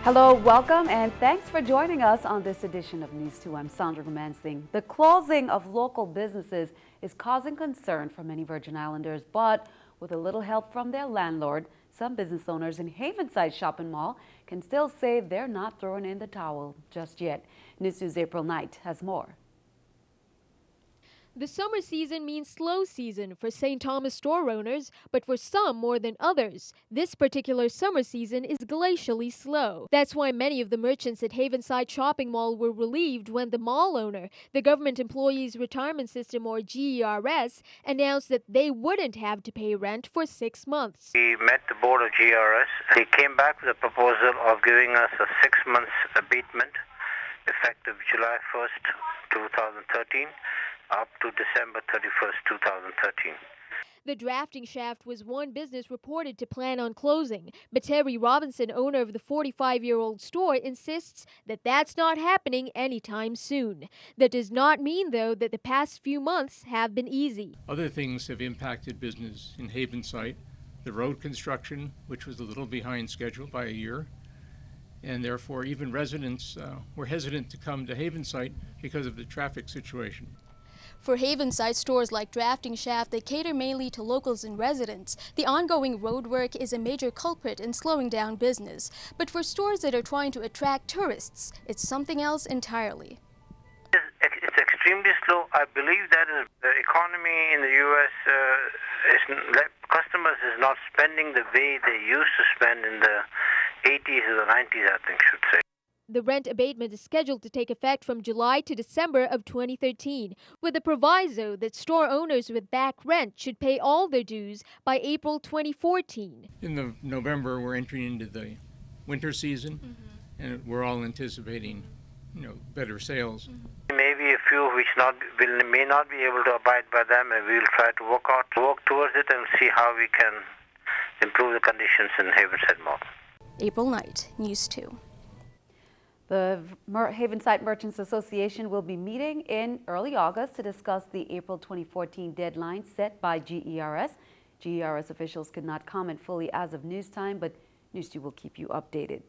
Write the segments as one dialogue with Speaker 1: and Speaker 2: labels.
Speaker 1: Hello, welcome, and thanks for joining us on this edition of News 2. I'm Sandra Romansing. The closing of local businesses is causing concern for many Virgin Islanders, but with a little help from their landlord, some business owners in Havenside Shopping Mall can still say they're not throwing in the towel just yet. News 2's April Knight has more.
Speaker 2: The summer season means slow season for St. Thomas store owners, but for some more than others, this particular summer season is glacially slow. That's why many of the merchants at Havenside Shopping Mall were relieved when the mall owner, the Government Employees Retirement System or GERS, announced that they wouldn't have to pay rent for 6 months.
Speaker 3: We met the board of GERS. They came back with a proposal of giving us a 6 months abatement effective July 1st, 2013. Up to December 31st, 2013.
Speaker 2: The drafting shaft was one business reported to plan on closing, but Terry Robinson, owner of the 45-year-old store, insists that that's not happening anytime soon. That does not mean, though, that the past few months have been easy.
Speaker 4: Other things have impacted business in Havenside. The road construction, which was a little behind schedule by a year, and therefore even residents were hesitant to come to Havenside because of the traffic situation.
Speaker 5: For Havenside stores like Drafting Shaft that cater mainly to locals and residents, the ongoing road work is a major culprit in slowing down business. But for stores that are trying to attract tourists, it's something else entirely.
Speaker 3: It's extremely slow. I believe that the economy in the U.S. Customers is not spending the way they used to spend in the 80s or the 90s, I think, should say.
Speaker 2: The rent abatement is scheduled to take effect from July to December of 2013, with a proviso that store owners with back rent should pay all their dues by April 2014.
Speaker 4: In November, we're entering into the winter season, and we're all anticipating, better sales.
Speaker 3: Maybe a few which may not be able to abide by them, and we'll try to work towards it and see how we can improve the conditions in Havenside Mall.
Speaker 5: April Knight, News 2.
Speaker 1: The Havenside Merchants Association will be meeting in early August to discuss the April 2014 deadline set by GERS. GERS officials could not comment fully as of news time, but News 2 will keep you updated.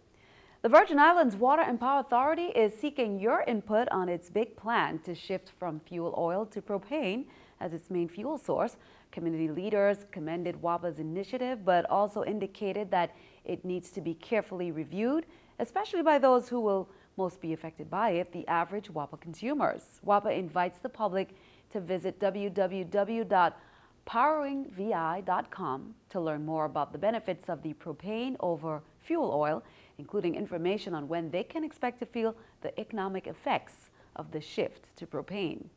Speaker 1: The Virgin Islands Water and Power Authority is seeking your input on its big plan to shift from fuel oil to propane as its main fuel source. Community leaders commended WAPA's initiative, but also indicated that it needs to be carefully reviewed, especially by those who will most be affected by it, the average WAPA consumers. WAPA invites the public to visit www.poweringvi.com to learn more about the benefits of the propane over fuel oil, including information on when they can expect to feel the economic effects of the shift to propane.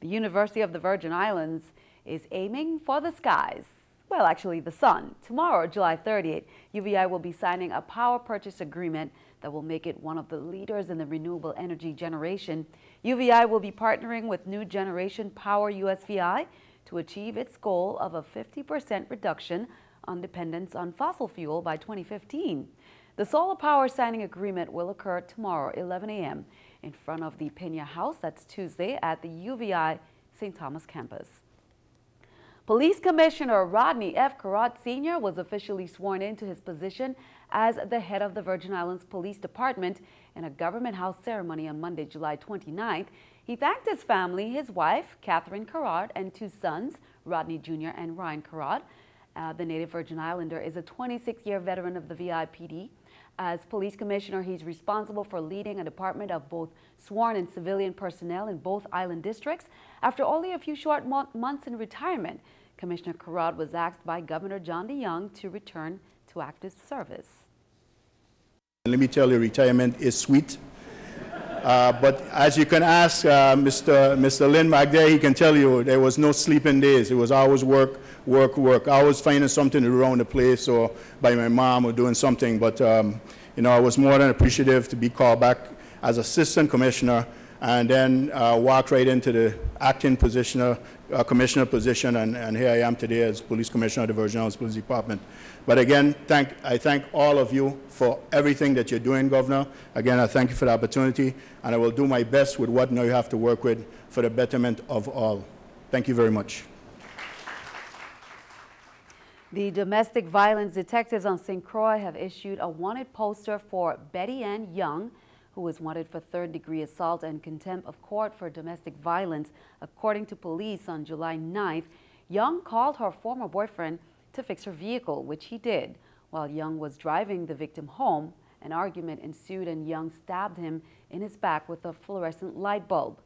Speaker 1: The University of the Virgin Islands is aiming for the skies. Well, actually the sun. Tomorrow, July 30th, UVI will be signing a power purchase agreement that will make it one of the leaders in the renewable energy generation. UVI will be partnering with New Generation Power USVI to achieve its goal of a 50% reduction on dependence on fossil fuel by 2015. The solar power signing agreement will occur tomorrow, 11 a.m. in front of the Pena House. That's Tuesday at the UVI St. Thomas campus. Police Commissioner Rodney F. Carrot Sr. was officially sworn into his position as the head of the Virgin Islands Police Department in a Government House ceremony on Monday, July 29th. He thanked his family, his wife, Catherine Carrot, and 2 sons, Rodney Jr. and Ryan Carrot. The native Virgin Islander is a 26-year veteran of the VIPD. As police commissioner, he's responsible for leading a department of both sworn and civilian personnel in both island districts. After only a few short months in retirement, Commissioner Carrot was asked by Governor John DeYoung to return to active service.
Speaker 6: Let me tell you, retirement is sweet. But as you can ask Mr. Lynn back there, he can tell you there was no sleeping days. It was always work, work, work. I was finding something to do around the place or by my mom or doing something. But, I was more than appreciative to be called back as assistant commissioner and then walk right into the acting commissioner position. And here I am today as police commissioner of the Virgin Islands Police Department. But again, I thank all of you for everything that you're doing, Governor. Again, I thank you for the opportunity, and I will do my best with what now you have to work with for the betterment of all. Thank you very much.
Speaker 1: The domestic violence detectives on St. Croix have issued a wanted poster for Betty Ann Young, who is wanted for third-degree assault and contempt of court for domestic violence. According to police, on July 9th, Young called her former boyfriend to fix her vehicle, which he did. While Young was driving the victim home, an argument ensued and Young stabbed him in his back with a fluorescent light bulb.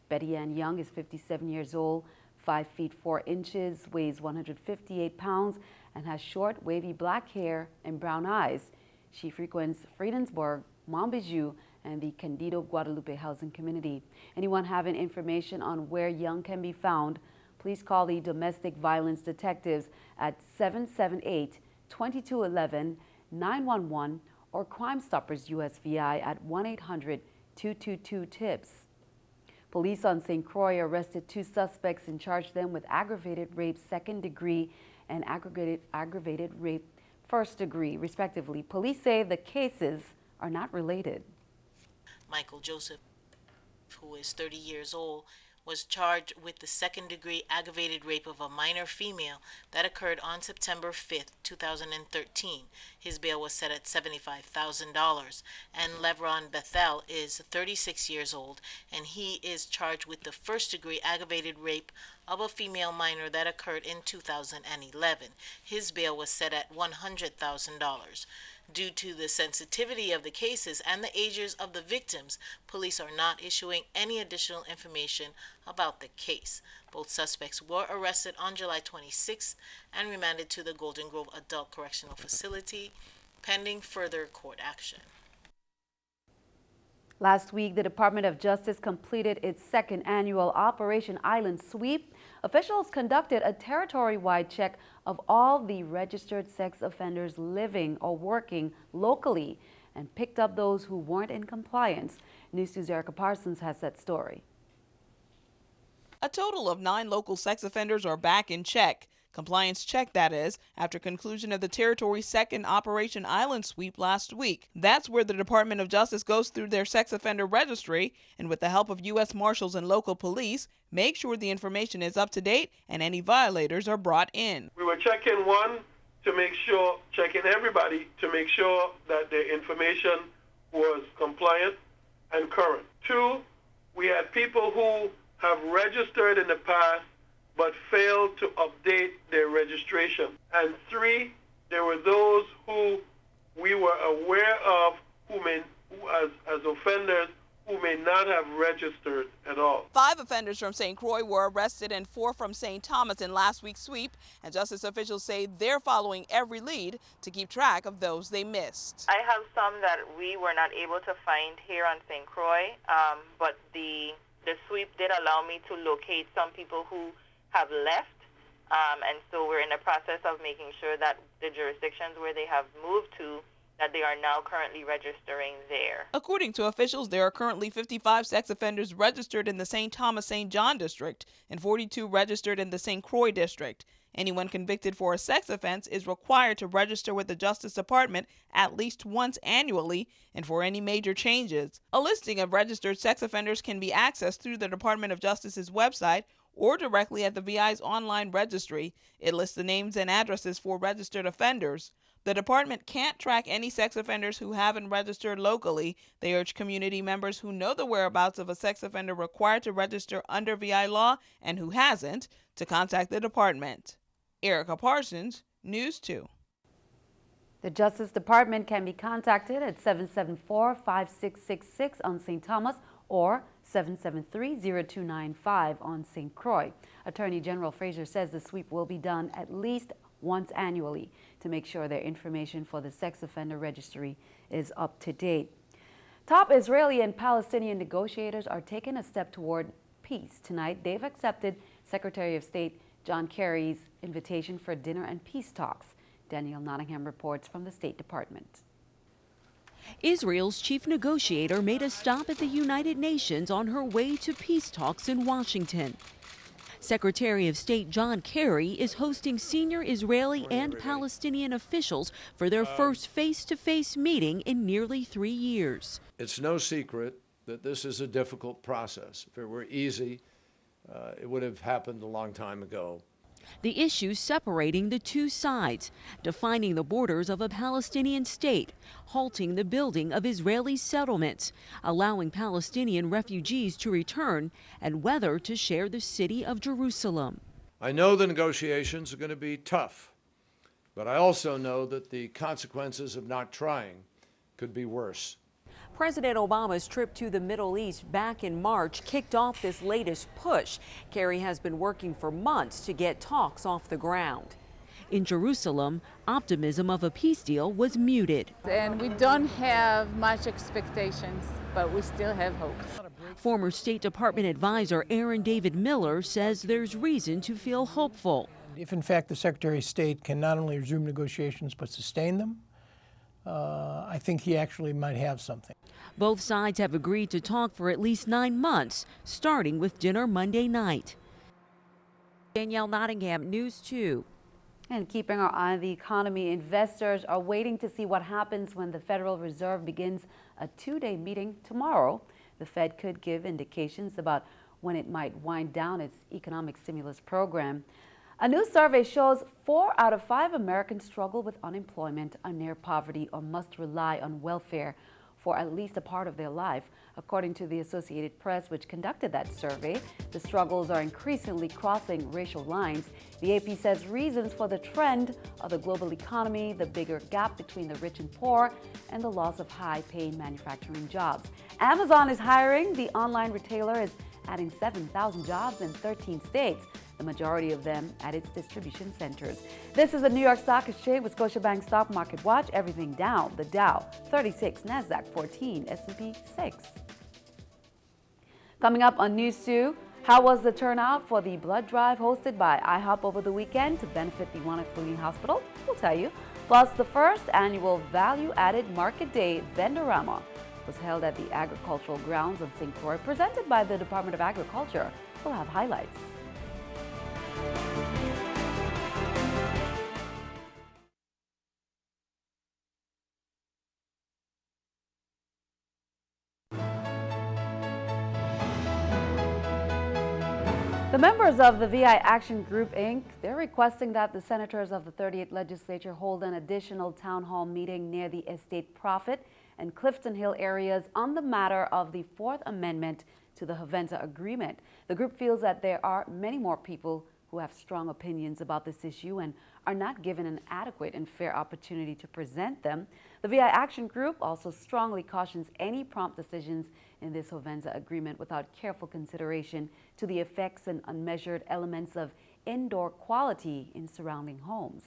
Speaker 1: Betty Ann Young is 57 years old, 5 feet 4 inches, weighs 158 pounds, and has short, wavy black hair and brown eyes. She frequents Friedensburg, Montbijou, and the Candido Guadalupe housing community. Anyone having information on where Young can be found, please call the domestic violence detectives at 778-2211-911 or Crime Stoppers USVI at 1-800-222-TIPS. Police on St. Croix arrested 2 suspects and charged them with aggravated rape second degree and aggravated rape first degree, respectively. Police say the cases are not related.
Speaker 7: Michael Joseph, who is 30 years old, was charged with the second-degree aggravated rape of a minor female that occurred on September 5th, 2013. His bail was set at $75,000. And Levron Bethel is 36 years old, and he is charged with the first-degree aggravated rape of a female minor that occurred in 2011. His bail was set at $100,000. Due to the sensitivity of the cases and the ages of the victims, police are not issuing any additional information about the case. Both suspects were arrested on July 26th and remanded to the Golden Grove Adult Correctional Facility, pending further court action.
Speaker 1: Last week, the Department of Justice completed its second annual Operation Island Sweep. Officials conducted a territory-wide check of all the registered sex offenders living or working locally and picked up those who weren't in compliance. NEWS2's Erica Parsons has that story.
Speaker 8: A total of 9 local sex offenders are back in check. Compliance check, that is, after conclusion of the territory's second Operation Island Sweep last week. That's where the Department of Justice goes through their sex offender registry and, with the help of U.S. Marshals and local police, make sure the information is up to date and any violators are brought in.
Speaker 9: We were checking everybody to make sure that the information was compliant and current. 2, we had people who have registered in the past but failed to update their registration. And 3, there were those who we were aware of as offenders who may not have registered at all.
Speaker 8: 5 offenders from St. Croix were arrested and 4 from St. Thomas in last week's sweep, and justice officials say they're following every lead to keep track of those they missed.
Speaker 10: I have some that we were not able to find here on St. Croix, but the sweep did allow me to locate some people who have left, and so we're in the process of making sure that the jurisdictions where they have moved to, that they are now currently registering there.
Speaker 8: According to officials, there are currently 55 sex offenders registered in the St. Thomas-St. John district and 42 registered in the St. Croix district. Anyone convicted for a sex offense is required to register with the Justice Department at least once annually and for any major changes. A listing of registered sex offenders can be accessed through the Department of Justice's website or directly at the VI's online registry. It lists the names and addresses for registered offenders. The department can't track any sex offenders who haven't registered locally. They urge community members who know the whereabouts of a sex offender required to register under VI law and who hasn't to contact the department. Erica Parsons, News 2.
Speaker 1: The Justice Department can be contacted at 774-5666 on St. Thomas or 773-0295 on St. Croix. Attorney General Fraser says the sweep will be done at least once annually to make sure their information for the sex offender registry is up to date. Top Israeli and Palestinian negotiators are taking a step toward peace. Tonight, they've accepted Secretary of State John Kerry's invitation for dinner and peace talks. Danielle Nottingham reports from the State Department.
Speaker 11: Israel's chief negotiator made a stop at the United Nations on her way to peace talks in Washington. Secretary of State John Kerry is hosting senior Israeli and Palestinian officials for their first face-to-face meeting in nearly 3 years.
Speaker 12: It's no secret that this is a difficult process. If it were easy, it would have happened a long time ago.
Speaker 11: The issue separating the two sides, defining the borders of a Palestinian state, halting the building of Israeli settlements, allowing Palestinian refugees to return, and whether to share the city of Jerusalem.
Speaker 12: I know the negotiations are going to be tough, but I also know that the consequences of not trying could be worse.
Speaker 11: President Obama's trip to the Middle East back in March kicked off this latest push. Kerry has been working for months to get talks off the ground. In Jerusalem, optimism of a peace deal was muted.
Speaker 13: And we don't have much expectations, but we still have hope.
Speaker 11: Former State Department advisor Aaron David Miller says there's reason to feel hopeful.
Speaker 14: If in fact the Secretary of State can not only resume negotiations but sustain them, I think he actually might have something.
Speaker 11: Both sides have agreed to talk for at least 9 months, starting with dinner Monday night. Danielle Nottingham, News 2.
Speaker 1: And keeping our eye on the economy, investors are waiting to see what happens when the Federal Reserve begins a 2-day meeting tomorrow. The Fed could give indications about when it might wind down its economic stimulus program. A new survey shows 4 out of 5 Americans struggle with unemployment, are near poverty, or must rely on welfare for at least a part of their life. According to the Associated Press, which conducted that survey, the struggles are increasingly crossing racial lines. The AP says reasons for the trend are the global economy, the bigger gap between the rich and poor, and the loss of high-paying manufacturing jobs. Amazon is hiring. The online retailer is adding 7,000 jobs in 13 states, the majority of them at its distribution centers. This is the New York Stock Exchange with Scotiabank Stock Market Watch. Everything down. The Dow 36, NASDAQ 14, S&P 6. Coming up on News 2, how was the turnout for the blood drive hosted by IHOP over the weekend to benefit the Wanakilling Hospital? We'll tell you. Plus, the first annual Value-Added Market Day Vendorama was held at the agricultural grounds of St. Croix, presented by the Department of Agriculture. We'll have highlights. The members of the VI Action Group, Inc., they're requesting that the senators of the 38th legislature hold an additional town hall meeting near the Estate Prophet and Clifton Hill areas on the matter of the Fourth Amendment to the Havenza Agreement. The group feels that there are many more people who have strong opinions about this issue and are not given an adequate and fair opportunity to present them. The VI Action Group also strongly cautions any prompt decisions in this Havenza agreement without careful consideration to the effects and unmeasured elements of indoor quality in surrounding homes.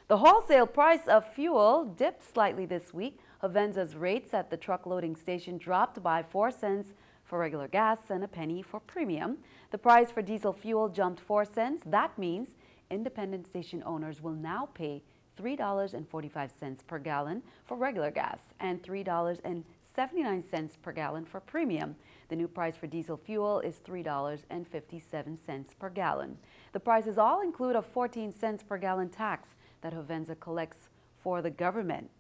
Speaker 1: The wholesale price of fuel dipped slightly this week. Havenza's rates at the truck loading station dropped by 4 cents for regular gas and a penny for premium. The price for diesel fuel jumped 4 cents. That means independent station owners will now pay $3.45 per gallon for regular gas and $3.79 per gallon for premium. The new price for diesel fuel is $3.57 per gallon. The prices all include a 14 cents per gallon tax that Havenza collects for the government.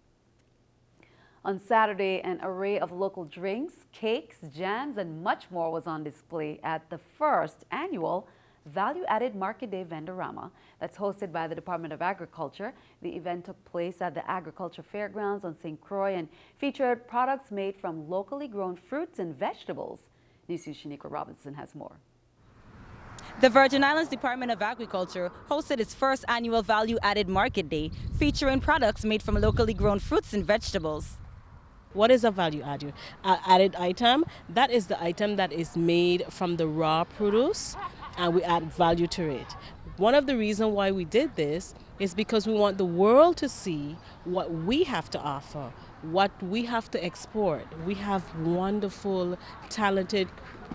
Speaker 1: On Saturday, an array of local drinks, cakes, jams, and much more was on display at the first annual Value-Added Market Day Vendorama that's hosted by the Department of Agriculture. The event took place at the Agriculture Fairgrounds on St. Croix and featured products made from locally grown fruits and vegetables. News 2's Shaniqua Robinson has more.
Speaker 15: The Virgin Islands Department of Agriculture hosted its first annual Value-Added Market Day featuring products made from locally grown fruits and vegetables.
Speaker 16: What is a value-added item? That is the item that is made from the raw produce and we add value to it. One of the reasons why we did this is because we want the world to see what we have to offer, what we have to export. We have wonderful, talented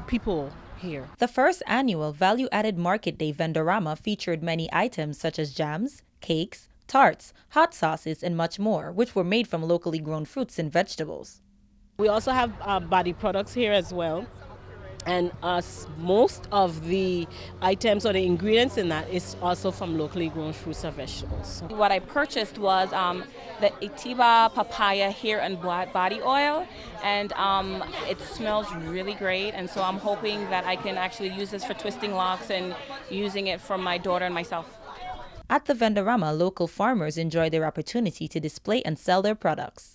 Speaker 16: people here.
Speaker 15: The first annual Value-Added Market Day Vendorama featured many items such as jams, cakes, tarts, hot sauces, and much more, which were made from locally grown fruits and vegetables.
Speaker 16: We also have body products here as well. And most of the items or the ingredients in that is also from locally grown fruits or vegetables.
Speaker 17: What I purchased was the Itiba papaya hair and body oil, and it smells really great, and so I'm hoping that I can actually use this for twisting locks and using it for my daughter and myself.
Speaker 18: At the Vendorama, local farmers enjoy their opportunity to display and sell their products.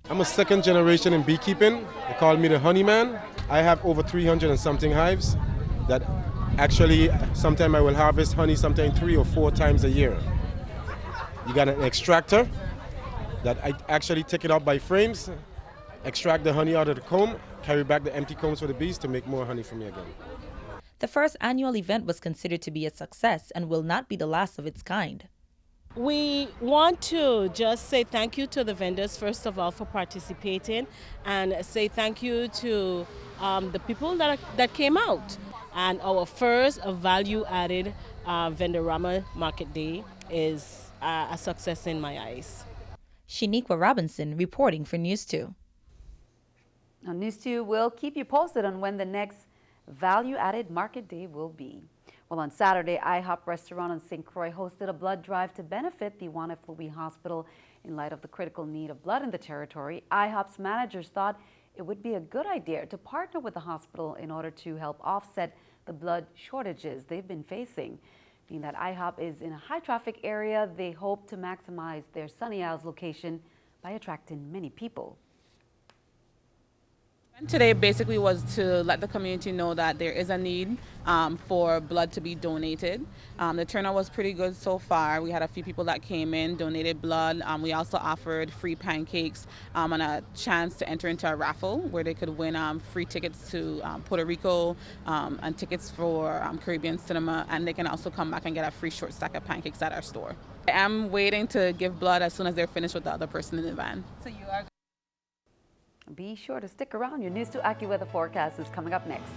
Speaker 19: I'm a second generation in beekeeping. They call me the honey man. I have over 300 and something hives that actually sometime I will harvest honey sometime 3 or 4 times a year. You got an extractor that I actually take it out by frames, extract the honey out of the comb, carry back the empty combs for the bees to make more honey for me again.
Speaker 18: The first annual event was considered to be a success and will not be the last of its kind.
Speaker 16: We want to just say thank you to the vendors, first of all, for participating, and say thank you to the people that came out. And our first value-added Vendorama Market Day is a success in my eyes.
Speaker 18: Shaniqua Robinson reporting for News 2.
Speaker 1: Now, News 2 will keep you posted on when the next value-added Market Day will be. Well, on Saturday, IHOP restaurant in St. Croix hosted a blood drive to benefit the Juana Fluby Hospital. In light of the critical need of blood in the territory, IHOP's managers thought it would be a good idea to partner with the hospital in order to help offset the blood shortages they've been facing. Being that IHOP is in a high-traffic area, they hope to maximize their Sunny Isles location by attracting many people.
Speaker 8: Today basically was to let the community know that there is a need for blood to be donated. The turnout was pretty good so far. We had a few people that came in, donated blood. We also offered free pancakes and a chance to enter into a raffle where they could win free tickets to Puerto Rico and tickets for Caribbean cinema, and they can also come back and get a free short stack of pancakes at our store. I am waiting to give blood as soon as they're finished with the other person in the van.
Speaker 1: So you are. Be sure to stick around. Your News 2 AccuWeather forecast is coming up next.